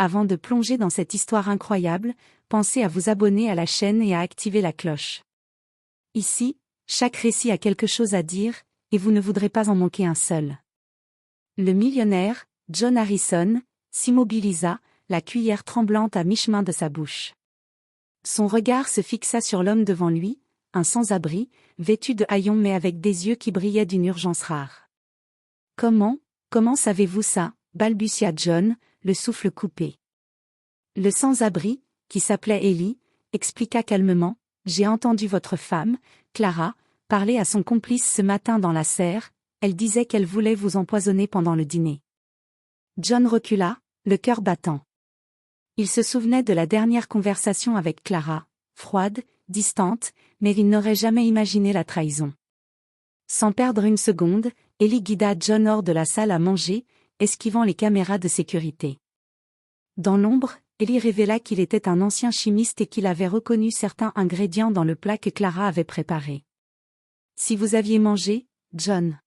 Avant de plonger dans cette histoire incroyable, pensez à vous abonner à la chaîne et à activer la cloche. Ici, chaque récit a quelque chose à dire, et vous ne voudrez pas en manquer un seul. Le millionnaire, John Harrison, s'immobilisa, la cuillère tremblante à mi-chemin de sa bouche. Son regard se fixa sur l'homme devant lui, un sans-abri, vêtu de haillons mais avec des yeux qui brillaient d'une urgence rare. « Comment savez-vous ça ?» balbutia John, le souffle coupé. Le sans-abri, qui s'appelait Ellie, expliqua calmement, « J'ai entendu votre femme, Clara, parler à son complice ce matin dans la serre, elle disait qu'elle voulait vous empoisonner pendant le dîner. » John recula, le cœur battant. Il se souvenait de la dernière conversation avec Clara, froide, distante, mais il n'aurait jamais imaginé la trahison. Sans perdre une seconde, Ellie guida John hors de la salle à manger, esquivant les caméras de sécurité. Dans l'ombre, Ellie révéla qu'il était un ancien chimiste et qu'il avait reconnu certains ingrédients dans le plat que Clara avait préparé. « Si vous aviez mangé, John ?»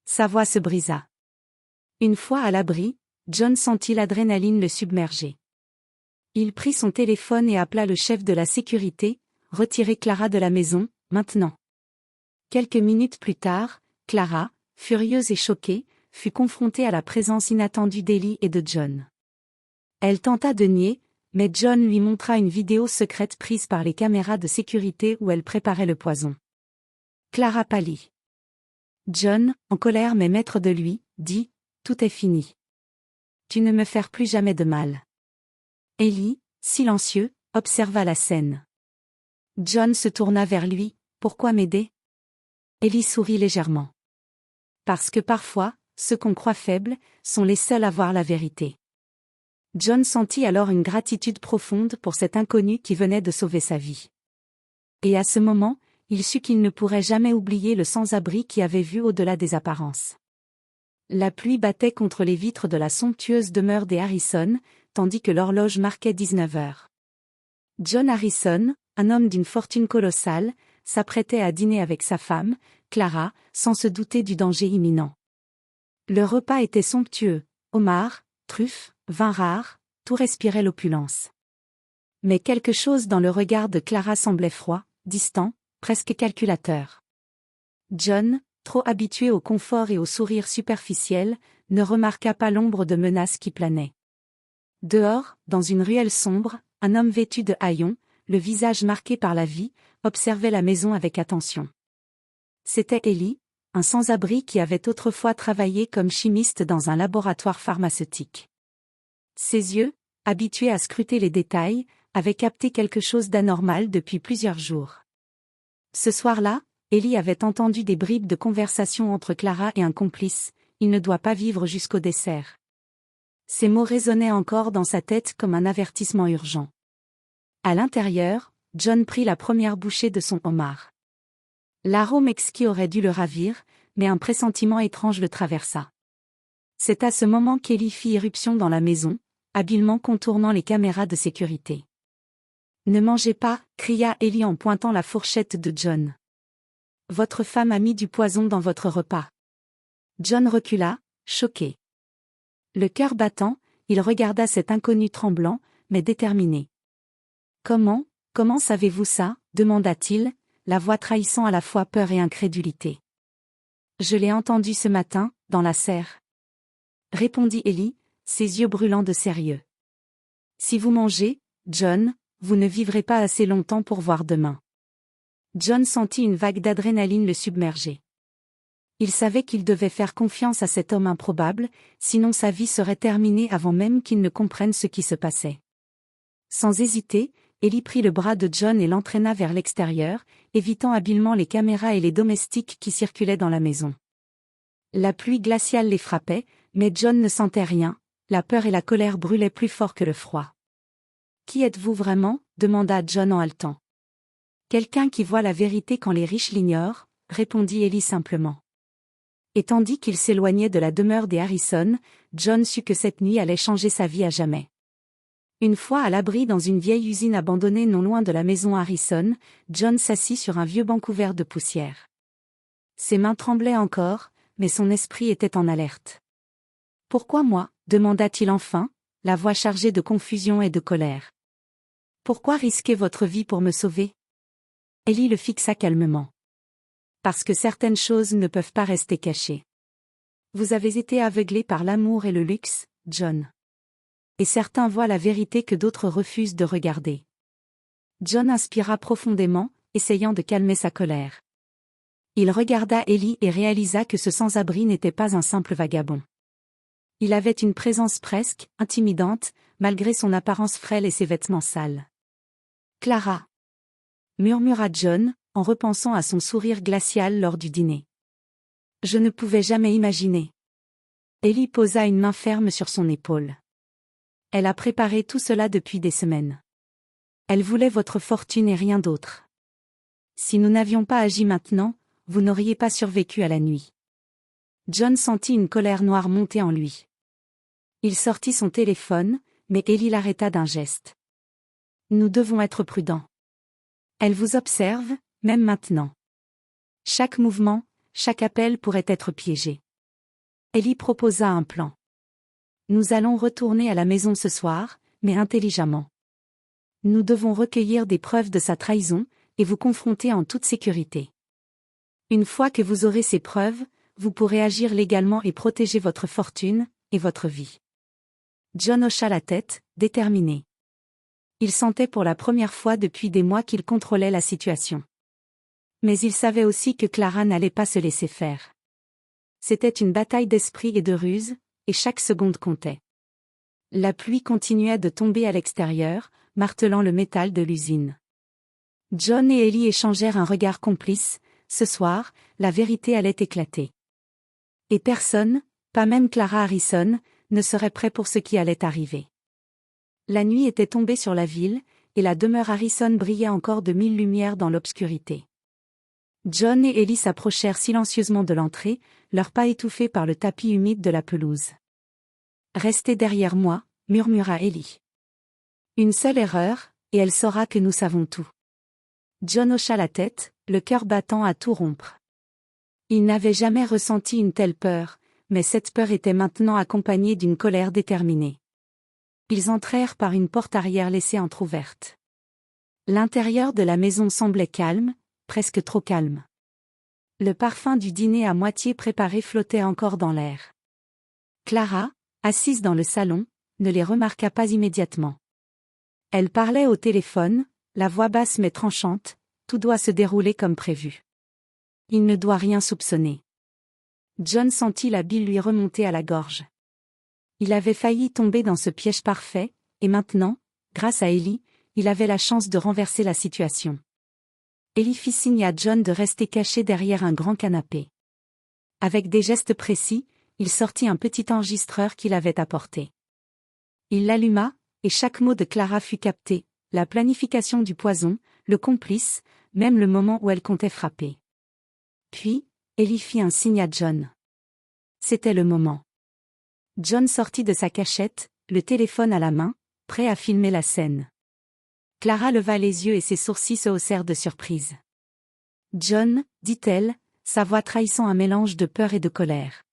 Sa voix se brisa. Une fois à l'abri, John sentit l'adrénaline le submerger. Il prit son téléphone et appela le chef de la sécurité, « Retirez Clara de la maison, maintenant. » Quelques minutes plus tard, Clara, furieuse et choquée, fut confrontée à la présence inattendue d'Ellie et de John. Elle tenta de nier, mais John lui montra une vidéo secrète prise par les caméras de sécurité où elle préparait le poison. Clara pâlit. John, en colère mais maître de lui, dit « Tout est fini. Tu ne me feras plus jamais de mal. » Ellie, silencieux, observa la scène. John se tourna vers lui, « Pourquoi m'aider ?» Ellie sourit légèrement. « Parce que parfois, ceux qu'on croit faibles, sont les seuls à voir la vérité. » John sentit alors une gratitude profonde pour cet inconnu qui venait de sauver sa vie. Et à ce moment, il sut qu'il ne pourrait jamais oublier le sans-abri qui avait vu au-delà des apparences. La pluie battait contre les vitres de la somptueuse demeure des Harrison, tandis que l'horloge marquait 19 heures. John Harrison, un homme d'une fortune colossale, s'apprêtait à dîner avec sa femme, Clara, sans se douter du danger imminent. Le repas était somptueux, homards, truffes, vin rare, tout respirait l'opulence. Mais quelque chose dans le regard de Clara semblait froid, distant, presque calculateur. John, trop habitué au confort et au sourire superficiel, ne remarqua pas l'ombre de menace qui planait. Dehors, dans une ruelle sombre, un homme vêtu de haillons, le visage marqué par la vie, observait la maison avec attention. C'était Ellie, un sans-abri qui avait autrefois travaillé comme chimiste dans un laboratoire pharmaceutique. Ses yeux, habitués à scruter les détails, avaient capté quelque chose d'anormal depuis plusieurs jours. Ce soir-là, Ellie avait entendu des bribes de conversation entre Clara et un complice, « Il ne doit pas vivre jusqu'au dessert. » Ces mots résonnaient encore dans sa tête comme un avertissement urgent. À l'intérieur, John prit la première bouchée de son homard. L'arôme exquis aurait dû le ravir, mais un pressentiment étrange le traversa. C'est à ce moment qu'Ellie fit irruption dans la maison, habilement contournant les caméras de sécurité. « Ne mangez pas !» cria Ellie en pointant la fourchette de John. « Votre femme a mis du poison dans votre repas. » John recula, choqué. Le cœur battant, il regarda cet inconnu tremblant, mais déterminé. « Comment savez-vous ça ?» demanda-t-il, la voix trahissant à la fois peur et incrédulité. « Je l'ai entendu ce matin, dans la serre. » Répondit Ellie, ses yeux brûlants de sérieux. « Si vous mangez, John, vous ne vivrez pas assez longtemps pour voir demain. » John sentit une vague d'adrénaline le submerger. Il savait qu'il devait faire confiance à cet homme improbable, sinon sa vie serait terminée avant même qu'il ne comprenne ce qui se passait. Sans hésiter, Ellie prit le bras de John et l'entraîna vers l'extérieur, évitant habilement les caméras et les domestiques qui circulaient dans la maison. La pluie glaciale les frappait, mais John ne sentait rien, la peur et la colère brûlaient plus fort que le froid. « Qui êtes-vous vraiment ?» demanda John en haletant. « Quelqu'un qui voit la vérité quand les riches l'ignorent », répondit Ellie simplement. Et tandis qu'il s'éloignait de la demeure des Harrison, John sut que cette nuit allait changer sa vie à jamais. Une fois à l'abri dans une vieille usine abandonnée non loin de la maison Harrison, John s'assit sur un vieux banc couvert de poussière. Ses mains tremblaient encore, mais son esprit était en alerte. « Pourquoi moi ?» demanda-t-il enfin, la voix chargée de confusion et de colère. Pourquoi risquer votre vie pour me sauver? Ellie le fixa calmement. Parce que certaines choses ne peuvent pas rester cachées. Vous avez été aveuglé par l'amour et le luxe, John. Et certains voient la vérité que d'autres refusent de regarder. John inspira profondément, essayant de calmer sa colère. Il regarda Ellie et réalisa que ce sans-abri n'était pas un simple vagabond. Il avait une présence presque intimidante, malgré son apparence frêle et ses vêtements sales. Clara, murmura John, en repensant à son sourire glacial lors du dîner. Je ne pouvais jamais imaginer. Ellie posa une main ferme sur son épaule. Elle a préparé tout cela depuis des semaines. Elle voulait votre fortune et rien d'autre. Si nous n'avions pas agi maintenant, vous n'auriez pas survécu à la nuit. John sentit une colère noire monter en lui. Il sortit son téléphone, mais Ellie l'arrêta d'un geste. Nous devons être prudents. Elle vous observe, même maintenant. Chaque mouvement, chaque appel pourrait être piégé. Ellie proposa un plan. Nous allons retourner à la maison ce soir, mais intelligemment. Nous devons recueillir des preuves de sa trahison, et vous confronter en toute sécurité. Une fois que vous aurez ces preuves, vous pourrez agir légalement et protéger votre fortune, et votre vie. John hocha la tête, déterminé. Il sentait pour la première fois depuis des mois qu'il contrôlait la situation. Mais il savait aussi que Clara n'allait pas se laisser faire. C'était une bataille d'esprit et de ruse, et chaque seconde comptait. La pluie continuait de tomber à l'extérieur, martelant le métal de l'usine. John et Ellie échangèrent un regard complice. Ce soir, la vérité allait éclater. Et personne, pas même Clara Harrison, ne serait prêt pour ce qui allait arriver. La nuit était tombée sur la ville, et la demeure Harrison brillait encore de 1000 lumières dans l'obscurité. John et Ellie s'approchèrent silencieusement de l'entrée, leurs pas étouffés par le tapis humide de la pelouse. « Restez derrière moi », murmura Ellie. « Une seule erreur, et elle saura que nous savons tout. » John hocha la tête, le cœur battant à tout rompre. Il n'avait jamais ressenti une telle peur, mais cette peur était maintenant accompagnée d'une colère déterminée. Ils entrèrent par une porte arrière laissée entr'ouverte. L'intérieur de la maison semblait calme, presque trop calme. Le parfum du dîner à moitié préparé flottait encore dans l'air. Clara, assise dans le salon, ne les remarqua pas immédiatement. Elle parlait au téléphone, la voix basse mais tranchante, tout doit se dérouler comme prévu. Il ne doit rien soupçonner. John sentit la bile lui remonter à la gorge. Il avait failli tomber dans ce piège parfait, et maintenant, grâce à Ellie, il avait la chance de renverser la situation. Ellie fit signe à John de rester caché derrière un grand canapé. Avec des gestes précis, il sortit un petit enregistreur qu'il avait apporté. Il l'alluma, et chaque mot de Clara fut capté, la planification du poison, le complice, même le moment où elle comptait frapper. Puis, Ellie fit un signe à John. C'était le moment. John sortit de sa cachette, le téléphone à la main, prêt à filmer la scène. Clara leva les yeux et ses sourcils se haussèrent de surprise. « John », dit-elle, sa voix trahissant un mélange de peur et de colère.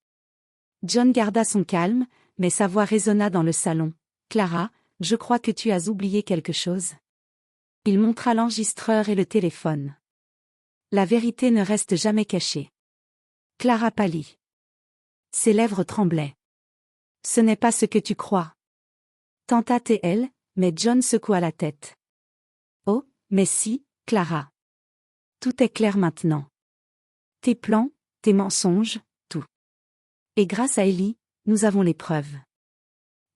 John garda son calme, mais sa voix résonna dans le salon. « Clara, je crois que tu as oublié quelque chose. » Il montra l'enregistreur et le téléphone. La vérité ne reste jamais cachée. Clara pâlit. Ses lèvres tremblaient. « Ce n'est pas ce que tu crois. » Tenta-t-elle, mais John secoua la tête. « Oh, mais si, Clara. Tout est clair maintenant. Tes plans, tes mensonges, tout. Et grâce à Ellie, nous avons les preuves. »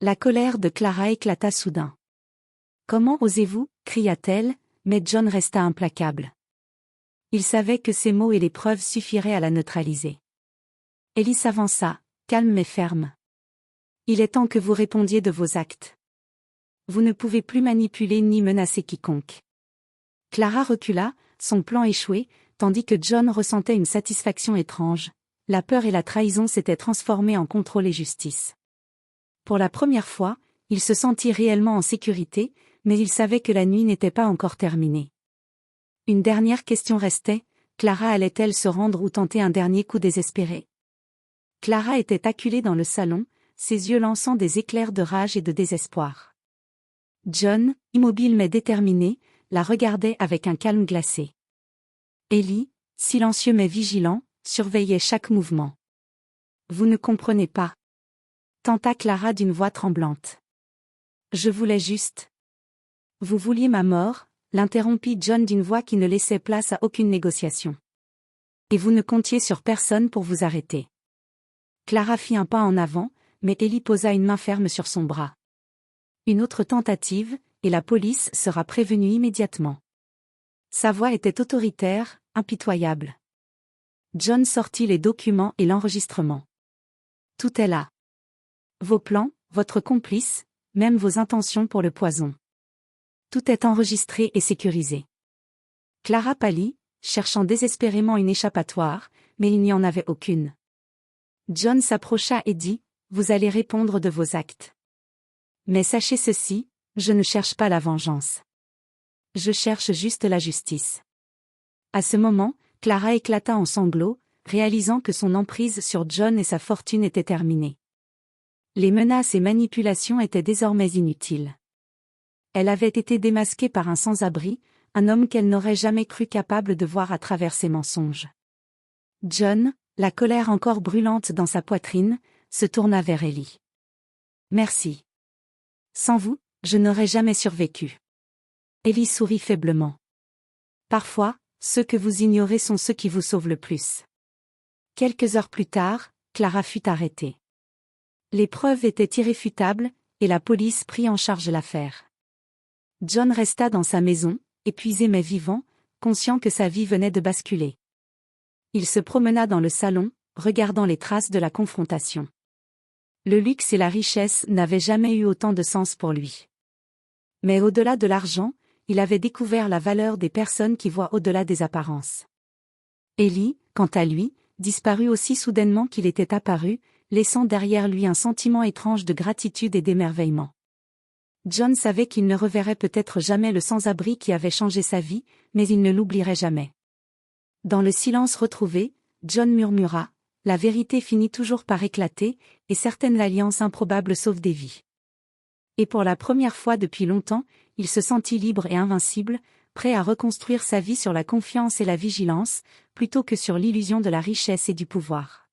La colère de Clara éclata soudain. « Comment osez-vous » cria-t-elle, mais John resta implacable. Il savait que ces mots et les preuves suffiraient à la neutraliser. Ellie s'avança, calme mais ferme. « Il est temps que vous répondiez de vos actes. Vous ne pouvez plus manipuler ni menacer quiconque. » Clara recula, son plan échoué, tandis que John ressentait une satisfaction étrange. La peur et la trahison s'étaient transformées en contrôle et justice. Pour la première fois, il se sentit réellement en sécurité, mais il savait que la nuit n'était pas encore terminée. Une dernière question restait, Clara allait-elle se rendre ou tenter un dernier coup désespéré? Clara était acculée dans le salon, ses yeux lançant des éclairs de rage et de désespoir. John, immobile mais déterminé, la regardait avec un calme glacé. Ellie, silencieux mais vigilant, surveillait chaque mouvement. « Vous ne comprenez pas. » tenta Clara d'une voix tremblante. « Je voulais juste. » « Vous vouliez ma mort ?» l'interrompit John d'une voix qui ne laissait place à aucune négociation. « Et vous ne comptiez sur personne pour vous arrêter. » Clara fit un pas en avant, mais Ellie posa une main ferme sur son bras. Une autre tentative, et la police sera prévenue immédiatement. Sa voix était autoritaire, impitoyable. John sortit les documents et l'enregistrement. Tout est là. Vos plans, votre complice, même vos intentions pour le poison. Tout est enregistré et sécurisé. Clara pâlit, cherchant désespérément une échappatoire, mais il n'y en avait aucune. John s'approcha et dit, « Vous allez répondre de vos actes. Mais sachez ceci, je ne cherche pas la vengeance. Je cherche juste la justice. » À ce moment, Clara éclata en sanglots, réalisant que son emprise sur John et sa fortune était terminée. Les menaces et manipulations étaient désormais inutiles. Elle avait été démasquée par un sans-abri, un homme qu'elle n'aurait jamais cru capable de voir à travers ses mensonges. John, la colère encore brûlante dans sa poitrine, se tourna vers Ellie. « Merci. Sans vous, je n'aurais jamais survécu. » Ellie sourit faiblement. « Parfois, ceux que vous ignorez sont ceux qui vous sauvent le plus. » Quelques heures plus tard, Clara fut arrêtée. Les preuves étaient irréfutables, et la police prit en charge l'affaire. John resta dans sa maison, épuisé mais vivant, conscient que sa vie venait de basculer. Il se promena dans le salon, regardant les traces de la confrontation. Le luxe et la richesse n'avaient jamais eu autant de sens pour lui. Mais au-delà de l'argent, il avait découvert la valeur des personnes qui voient au-delà des apparences. Ellie, quant à lui, disparut aussi soudainement qu'il était apparu, laissant derrière lui un sentiment étrange de gratitude et d'émerveillement. John savait qu'il ne reverrait peut-être jamais le sans-abri qui avait changé sa vie, mais il ne l'oublierait jamais. Dans le silence retrouvé, John murmura, « La vérité finit toujours par éclater, et certaines alliances improbables sauvent des vies. » Et pour la première fois depuis longtemps, il se sentit libre et invincible, prêt à reconstruire sa vie sur la confiance et la vigilance, plutôt que sur l'illusion de la richesse et du pouvoir.